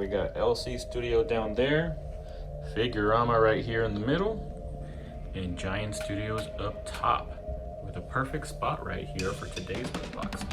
we got LC Studio down there, Figurama right here in the middle, and Giant Studios up top, with a perfect spot right here for today's unboxing.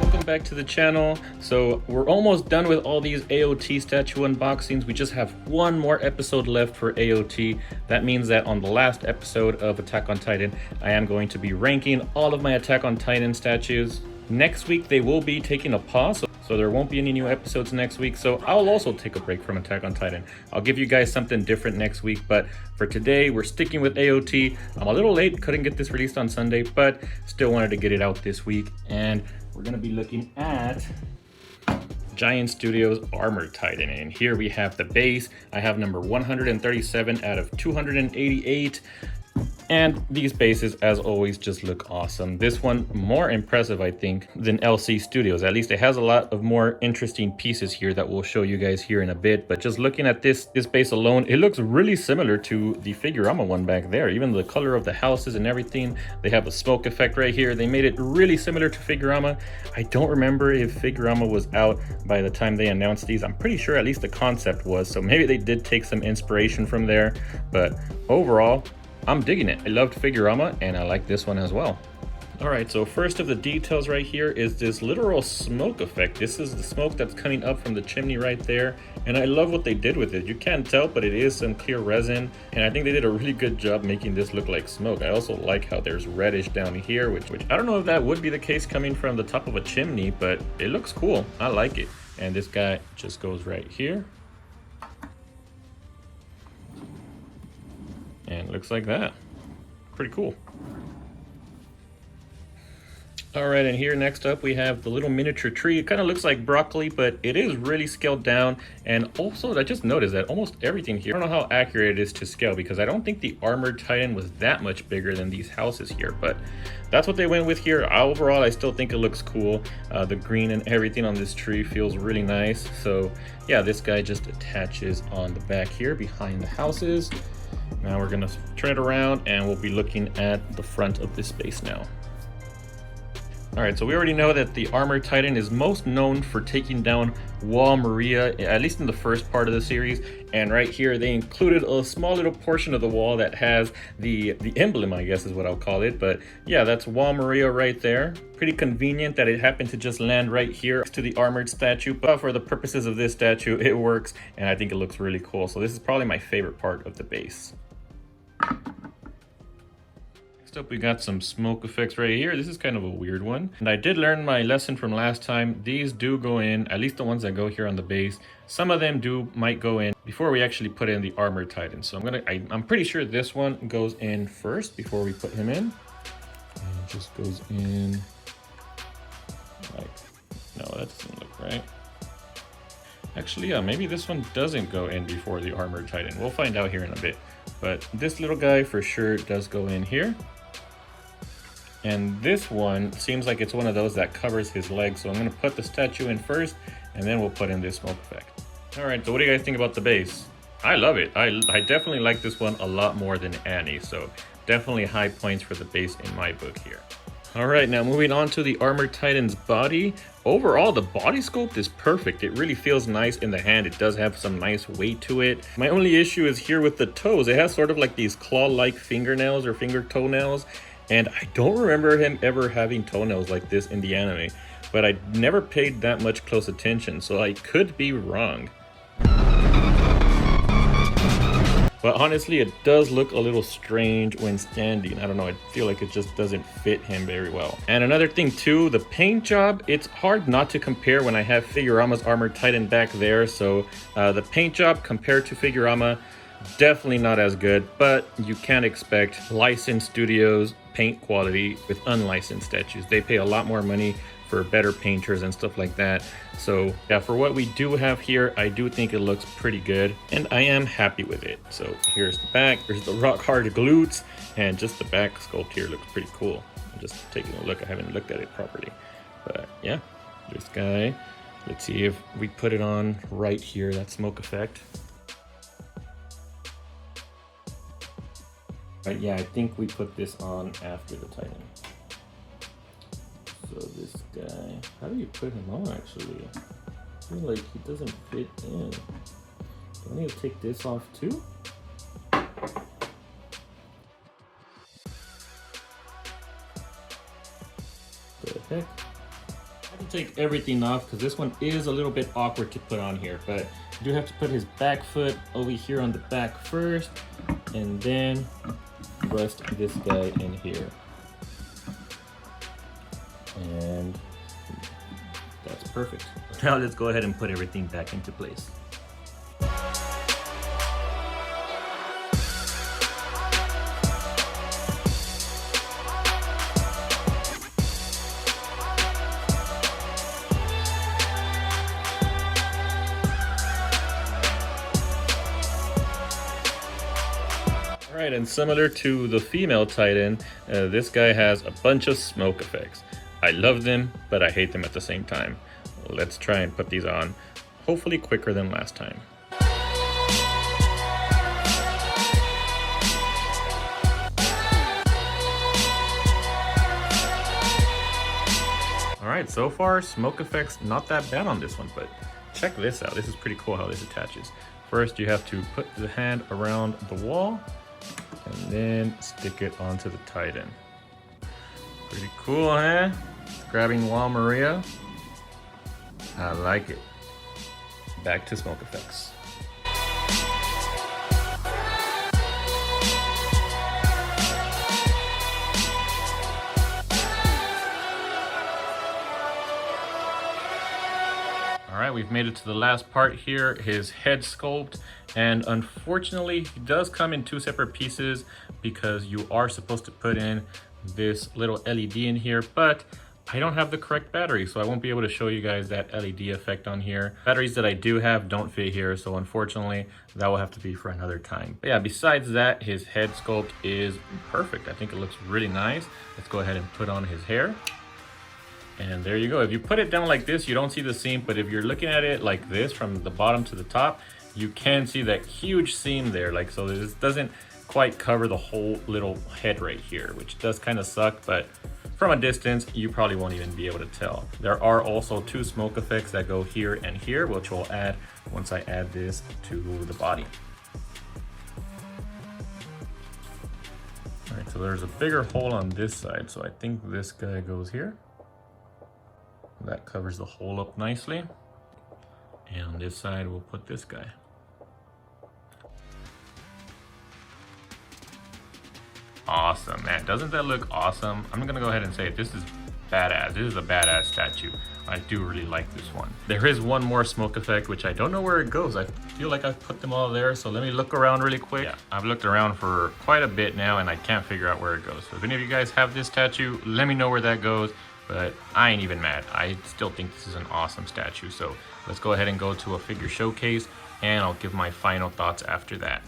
Welcome back to the channel. So we're almost done with all these AOT statue unboxings. We just have one more episode left for AOT. That means that on the last episode of Attack on Titan, I am going to be ranking all of my Attack on Titan statues. Next week they will be taking a pause, so there won't be any new episodes next week. So I'll also take a break from Attack on Titan. I'll give you guys something different next week, but for today we're sticking with AOT. I'm a little late, couldn't get this released on Sunday, but still wanted to get it out this week. And we're gonna be looking at Giant Studios Armored Titan. And here we have the base. I have number 137 out of 288. And these bases, as always, just look awesome. This one more impressive, I think, than LC Studios. At least it has a lot of more interesting pieces here that we'll show you guys here in a bit. But just looking at this base alone, it looks really similar to the Figurama one back there. Even the color of the houses and everything. They have a smoke effect right here. They made it really similar to Figurama. I don't remember if Figurama was out by the time they announced these. I'm pretty sure at least the concept was. So maybe they did take some inspiration from there. But overall, I'm digging it. I loved Figurama and I like this one as well. All right, so first of the details right here is this literal smoke effect. This is the smoke that's coming up from the chimney right there. And I love what they did with it. You can't tell, but it is some clear resin. And I think they did a really good job making this look like smoke. I also like how there's reddish down here, which I don't know if that would be the case coming from the top of a chimney, but it looks cool. I like it. And this guy just goes right here. And it looks like that. Pretty cool. All right, and here next up we have the little miniature tree. It kind of looks like broccoli, but it is really scaled down. And also, I just noticed that almost everything here, I don't know how accurate it is to scale, because I don't think the Armored Titan was that much bigger than these houses here, but that's what they went with here. Overall, I still think it looks cool. The green and everything on this tree feels really nice. So yeah, this guy just attaches on the back here behind the houses. Now we're gonna turn it around and we'll be looking at the front of this space now. All right, so we already know that the Armored Titan is most known for taking down Wall Maria, at least in the first part of the series. And right here, they included a small little portion of the wall that has the emblem, I guess is what I'll call it. But yeah, that's Wall Maria right there. Pretty convenient that it happened to just land right here to the armored statue. But for the purposes of this statue, it works. And I think it looks really cool. So this is probably my favorite part of the base. Next up, we got some smoke effects right here. This is kind of a weird one. And I did learn my lesson from last time. These do go in, at least the ones that go here on the base. Some of them might go in before we actually put in the Armored Titan. So I'm pretty sure this one goes in first before we put him in. And it just goes in like, no, that doesn't look right. Actually, yeah, maybe this one doesn't go in before the Armored Titan. We'll find out here in a bit. But this little guy for sure does go in here. And this one seems like it's one of those that covers his legs. So I'm gonna put the statue in first and then we'll put in this smoke effect. All right, so what do you guys think about the base? I love it. I definitely like this one a lot more than Annie. So definitely high points for the base in my book here. All right, now moving on to the Armored Titan's body. Overall, the body sculpt is perfect. It really feels nice in the hand. It does have some nice weight to it. My only issue is here with the toes. It has sort of like these claw-like fingernails or finger toenails. And I don't remember him ever having toenails like this in the anime. But I never paid that much close attention, so I could be wrong. But honestly, it does look a little strange when standing. I don't know, I feel like it just doesn't fit him very well. And another thing too, the paint job, it's hard not to compare when I have Figurama's Armored Titan back there. So the paint job compared to Figurama, definitely not as good, but you can't expect licensed studios paint quality with unlicensed statues. They pay a lot more money for better painters and stuff like that. So yeah, for what we do have here, I do think it looks pretty good and I am happy with it. So here's the back, there's the rock hard glutes, and just the back sculpt here looks pretty cool. I'm just taking a look, I haven't looked at it properly. But yeah, this guy, let's see if we put it on right here, that smoke effect. But yeah, I think we put this on after the Titan. So this guy. How do you put him on actually? I feel like he doesn't fit in. Do I need to take this off too? The heck? I have to take everything off because this one is a little bit awkward to put on here, but you do have to put his back foot over here on the back first, and then rest this guy in here. And that's perfect. Now let's go ahead and put everything back into place. Alright, and similar to the female Titan, this guy has a bunch of smoke effects. I love them, but I hate them at the same time. Let's try and put these on, hopefully quicker than last time. Alright, so far smoke effects not that bad on this one, but check this out. This is pretty cool how this attaches. First you have to put the hand around the wall and then stick it onto the Titan. Pretty cool, huh? Grabbing wall Maria. I like it. Back to smoke effects. Alright, we've made it to the last part here, his head sculpt, and unfortunately he does come in two separate pieces because you are supposed to put in this little LED in here, but I don't have the correct battery, so I won't be able to show you guys that LED effect on here. Batteries that I do have don't fit here, so unfortunately that will have to be for another time. But yeah, besides that, his head sculpt is perfect. I think it looks really nice. Let's go ahead and put on his hair. And there you go. If you put it down like this, you don't see the seam, but if you're looking at it like this from the bottom to the top, you can see that huge seam there. Like, so this doesn't quite cover the whole little head right here, which does kind of suck, but from a distance, you probably won't even be able to tell. There are also two smoke effects that go here and here, which we'll add once I add this to the body. All right, so there's a bigger hole on this side, so I think this guy goes here. That covers the hole up nicely. And on this side, we'll put this guy. Awesome, man. Doesn't that look awesome? I'm gonna go ahead and say this is badass. This is a badass statue. I do really like this one. There is one more smoke effect, which I don't know where it goes. I feel like I've put them all there, so let me look around really quick. Yeah, I've looked around for quite a bit now, and I can't figure out where it goes. So if any of you guys have this statue, let me know where that goes. But I ain't even mad. I still think this is an awesome statue. So let's go ahead and go to a figure showcase, and I'll give my final thoughts after that.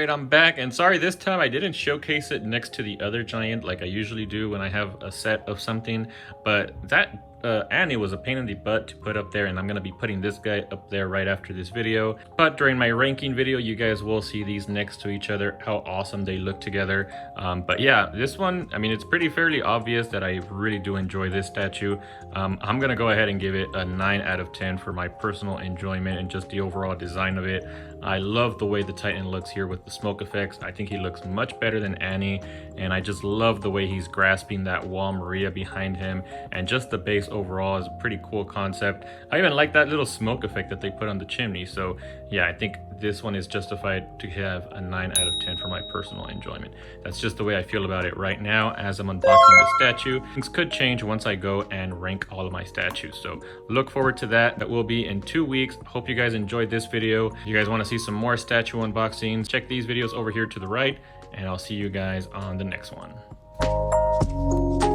right, I'm back, and sorry, this time I didn't showcase it next to the other giant like I usually do when I have a set of something, but that Annie was a pain in the butt to put up there, and I'm gonna be putting this guy up there right after this video. But during my ranking video, you guys will see these next to each other, how awesome they look together. But yeah, this one, I mean, it's pretty fairly obvious that I really do enjoy this statue. I'm gonna go ahead and give it a 9 out of 10 for my personal enjoyment and just the overall design of it. I love the way the Titan looks here with the smoke effects. I think he looks much better than Annie, and I just love the way he's grasping that wall Maria behind him, and just the base overall is a pretty cool concept. I even like that little smoke effect that they put on the chimney. So yeah, I think this one is justified to have a 9 out of 10 for my personal enjoyment. That's just the way I feel about it right now as I'm unboxing the statue. Things could change once I go and rank all of my statues, so look forward to that. That will be in 2 weeks. Hope you guys enjoyed this video. If you guys want to see some more statue unboxings, check these videos over here to the right, and I'll see you guys on the next one.